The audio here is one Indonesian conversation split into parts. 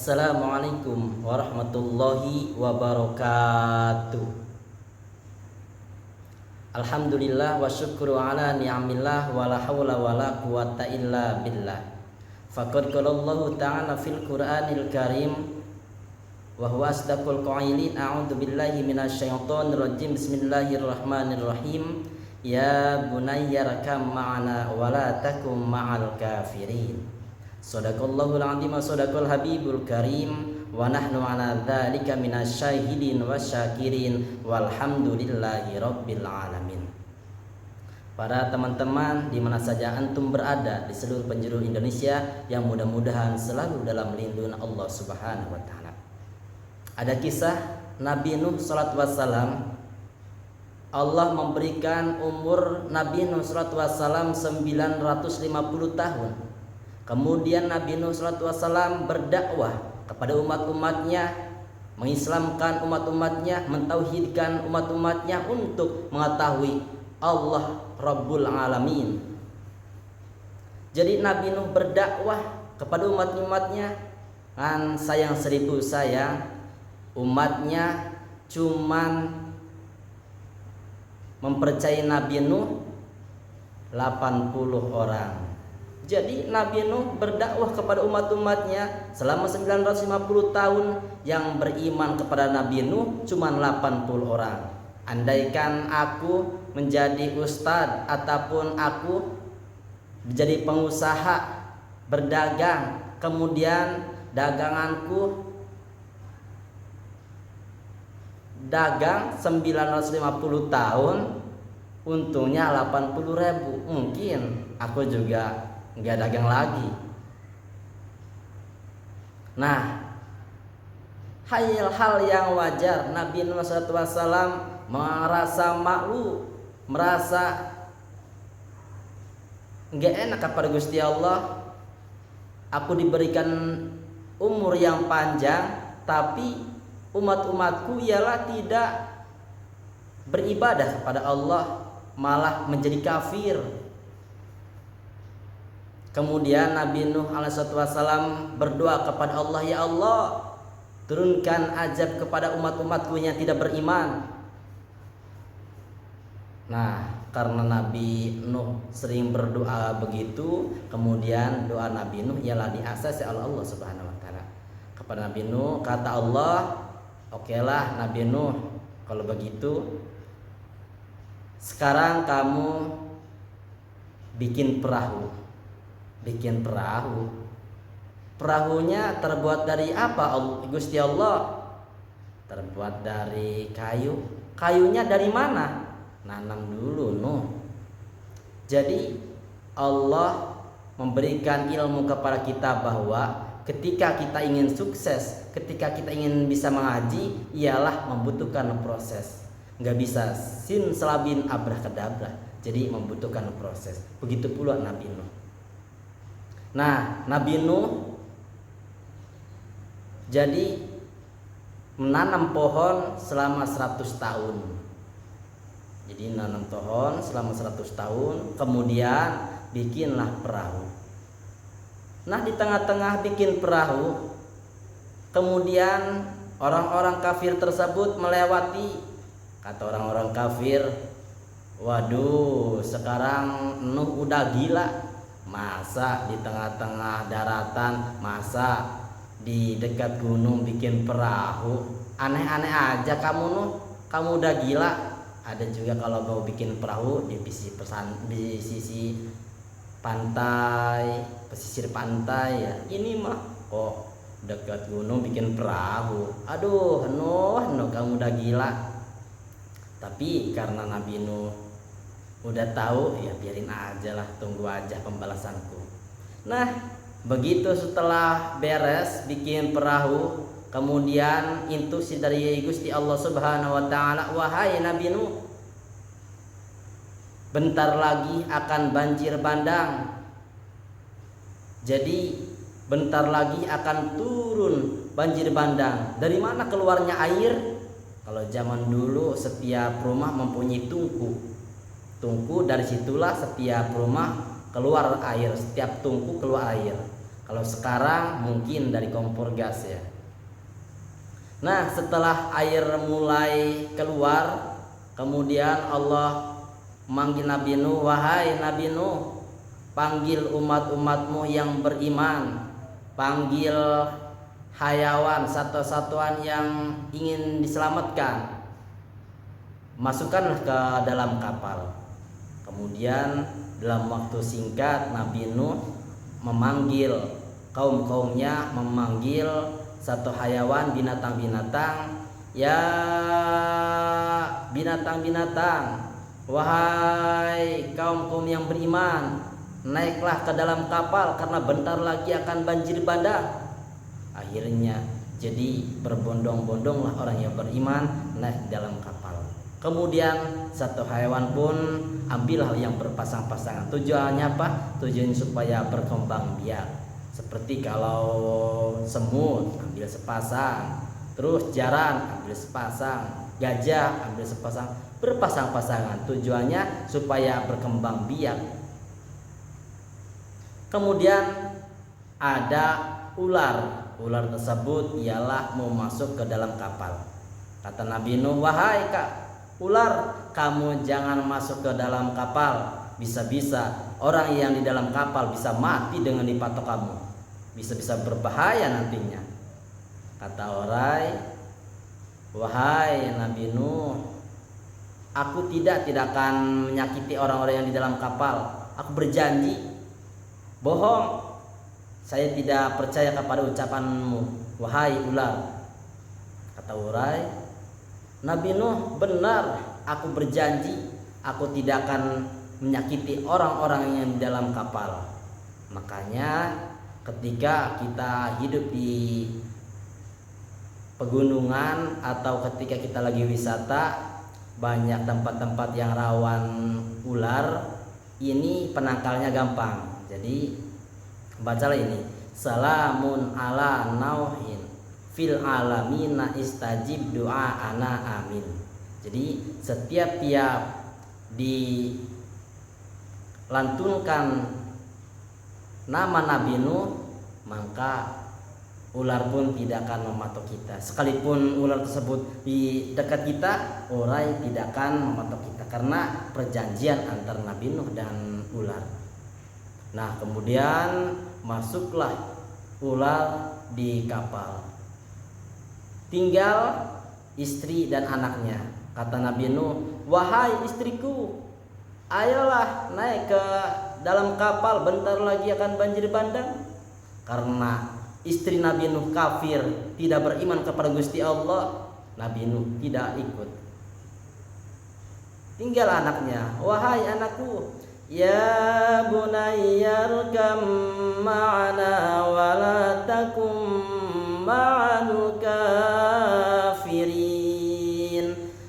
Assalamualaikum warahmatullahi wabarakatuh. Alhamdulillah wa syukru ala ni'amillah wa la hawla wa la quwata illa billah. Faqad qala Allah ta'ala fil Qur'anil Karim wa huwa asdaqul qailin. A'udzu billahi minasyaitonir rajim. Bismillahirrahmanirrahim. Ya bunayya rakam ma'ana wa la takum ma'al kafirin. Shadaqallahul azim wa shadaqal habibul karim wa nahnu ala dzalika minasyahidin wasyakirin walhamdulillahi rabbil alamin. Para teman-teman di mana saja antum berada di seluruh penjuru Indonesia yang mudah-mudahan selalu dalam lindungan Allah Subhanahu wa taala. Ada kisah Nabi Nuh sallallahu wassalam. Allah memberikan umur Nabi Nuh sallallahu wassalam 950 tahun. Kemudian Nabi Nuh SAW berdakwah kepada umat-umatnya, mengislamkan umat-umatnya, mentauhidkan umat-umatnya untuk mengetahui Allah Rabbul Alamin. Jadi Nabi Nuh berdakwah kepada umat-umatnya, kan sayang seribu sayang, umatnya cuman mempercayai Nabi Nuh 80 orang. Jadi Nabi Nuh berdakwah kepada umat-umatnya selama 950 tahun. Yang beriman kepada Nabi Nuh cuma 80 orang. Andaikan aku menjadi ustadz ataupun aku menjadi pengusaha berdagang, kemudian daganganku dagang 950 tahun, untungnya 80.000, mungkin aku juga nggak dagang lagi. Nah, hal-hal yang wajar. Nabi Nuh SAW merasa malu, merasa nggak enak kepada Gusti Allah. Aku diberikan umur yang panjang, tapi umat-umatku ialah tidak beribadah kepada Allah, malah menjadi kafir. Kemudian Nabi Nuh alaihissalam berdoa kepada Allah, ya Allah, turunkan azab kepada umat-umatku yang tidak beriman. Nah, karena Nabi Nuh sering berdoa begitu, kemudian doa Nabi Nuh ialah diakses oleh Allah Subhanahu wa taala. Kepada Nabi Nuh kata Allah, okelah Nabi Nuh, kalau begitu sekarang kamu bikin perahu. Bikin perahu. Perahunya terbuat dari apa Gusti Allah? Terbuat dari kayu. Kayunya dari mana? Nanam dulu Nuh. Jadi Allah memberikan ilmu kepada kita bahwa ketika kita ingin sukses, ketika kita ingin bisa mengaji, ialah membutuhkan proses. Nggak bisa sin selabin abrakadabra. Jadi membutuhkan proses. Begitu pula Nabi Nuh. Nah, Nabi Nuh jadi menanam pohon selama 100 tahun. Jadi menanam pohon selama 100 tahun, kemudian bikinlah perahu. Nah, di tengah-tengah bikin perahu, kemudian orang-orang kafir tersebut melewati. Kata orang-orang kafir, waduh, sekarang Nuh udah gila. Masa di tengah-tengah daratan, masa di dekat gunung bikin perahu? Aneh-aneh aja kamu Nuh, kamu udah gila. Ada juga kalau mau bikin perahu di sisi pantai, pesisir pantai ya. Ini mah kok dekat gunung bikin perahu? Aduh Nuh kamu udah gila. Tapi karena Nabi Nuh udah tahu, ya biarin aja lah, tunggu aja pembalasanku. Nah, begitu setelah beres bikin perahu, kemudian instruksi dari Gusti Allah Subhanahu wa taala, wahai Nabi Nuh, bentar lagi akan banjir bandang. Jadi bentar lagi akan turun banjir bandang. Dari mana keluarnya air? Kalau zaman dulu setiap rumah mempunyai tungku. Tungku, dari situlah setiap rumah keluar air, setiap tungku keluar air. Kalau sekarang mungkin dari kompor gas ya. Nah, setelah air mulai keluar, kemudian Allah manggil Nabi Nuh, "Wahai Nabi Nuh, panggil umat-umatmu yang beriman, panggil hayawan, satu-satuan yang ingin diselamatkan, masukkanlah ke dalam kapal." Kemudian dalam waktu singkat Nabi Nuh memanggil kaum-kaumnya, memanggil satu hayawan, binatang-binatang, "Ya binatang-binatang, wahai kaum-kaum yang beriman, naiklah ke dalam kapal karena bentar lagi akan banjir bandang." Akhirnya jadi berbondong-bondonglah orang yang beriman naik di dalam kapal. Kemudian satu hewan pun ambillah yang berpasang-pasangan. Tujuannya apa? Tujuannya supaya berkembang biak. Seperti kalau semut ambil sepasang, terus jaran ambil sepasang, gajah ambil sepasang, berpasang-pasangan. Tujuannya supaya berkembang biak. Kemudian ada ular. Ular tersebut ialah mau masuk ke dalam kapal. Kata Nabi Nuh, "Wahai ular, kamu jangan masuk ke dalam kapal. Bisa-bisa orang yang di dalam kapal bisa mati dengan dipatok kamu. Bisa-bisa berbahaya nantinya." Kata orang, "Wahai Nabi Nuh, aku tidak akan menyakiti orang-orang yang di dalam kapal. Aku berjanji." "Bohong, saya tidak percaya kepada ucapanmu, wahai ular." Kata urai, "Nabi Nuh, benar, aku berjanji aku tidak akan menyakiti orang-orang yang di dalam kapal." Makanya ketika kita hidup di pegunungan atau ketika kita lagi wisata, banyak tempat-tempat yang rawan ular, ini penangkalnya gampang. Jadi bacalah ini, "Salamun ala nauhin fil alamina istajib doa ana amin." Jadi setiap tiap dilantunkan nama Nabi Nuh, maka ular pun tidak akan mematok kita. Sekalipun ular tersebut di dekat kita, urai tidak akan mematok kita karena perjanjian antara Nabi Nuh dan ular. Nah, kemudian masuklah ular di kapal. Tinggal istri dan anaknya. Kata Nabi Nuh, "Wahai istriku, ayolah naik ke dalam kapal, bentar lagi akan banjir bandang." Karena istri Nabi Nuh kafir, tidak beriman kepada Gusti Allah, Nabi Nuh tidak ikut. Tinggal anaknya, "Wahai anakku, ya bunayyarkam ma'ana wa la takum ma'al kafirin."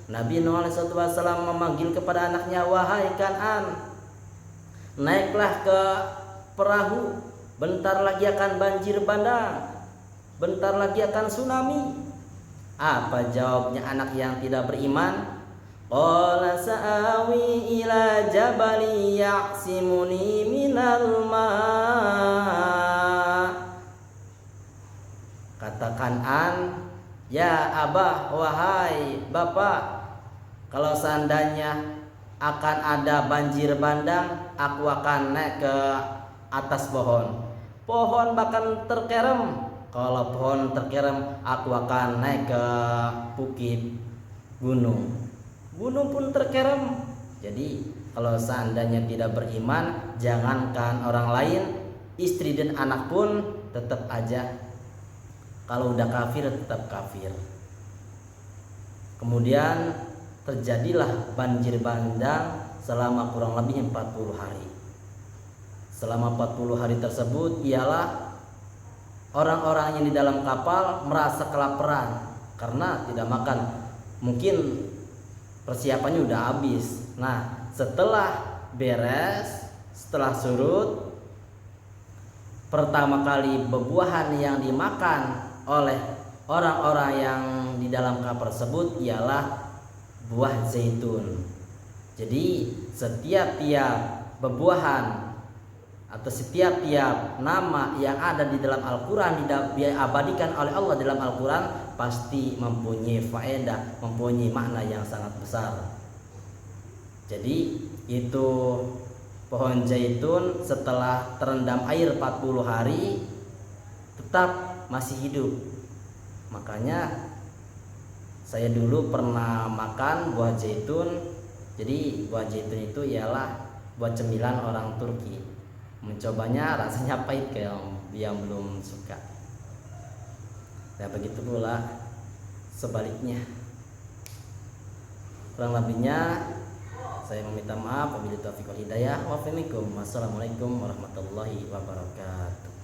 Nabi Nuh alaihissalam memanggil kepada anaknya, "Wahai Kan'an, naiklah ke perahu, bentar lagi akan banjir bandang, bentar lagi akan tsunami." Apa jawabnya anak yang tidak beriman? "Qala sa'awi ila jabali ya'simuni minal ma'." Kata Kan'an, "Ya abah, wahai bapak, kalau seandainya akan ada banjir bandang, aku akan naik ke atas pohon. Pohon bahkan terkerem. Kalau pohon terkerem, aku akan naik ke bukit gunung. Gunung pun terkerem." Jadi kalau seandainya tidak beriman, jangankan orang lain, istri dan anak pun tetap aja, kalau udah kafir tetap kafir. Kemudian terjadilah banjir bandang selama kurang lebih 40 hari. Selama 40 hari tersebut ialah orang-orang yang di dalam kapal merasa kelaparan karena tidak makan. Mungkin persiapannya udah habis. Nah, setelah beres, setelah surut, pertama kali bebuahan yang dimakan oleh orang-orang yang di dalam kapal tersebut ialah buah zaitun. Jadi setiap bebuahan atau setiap-tiap nama yang ada di dalam Al-Quran diabadikan oleh Allah dalam Al-Quran pasti mempunyai faedah, mempunyai makna yang sangat besar. Jadi itu pohon zaitun setelah terendam air 40 hari tetap masih hidup. Makanya saya dulu pernah makan buah zaitun. Jadi buah zaitun itu ialah buat cemilan orang Turki. Mencobanya rasanya pahit kayak yang belum suka. Ya begitu pula sebaliknya. Kurang lebihnya saya meminta maaf. Wabillahi taufiq wal hidayah. Wassalamualaikum warahmatullahi wabarakatuh.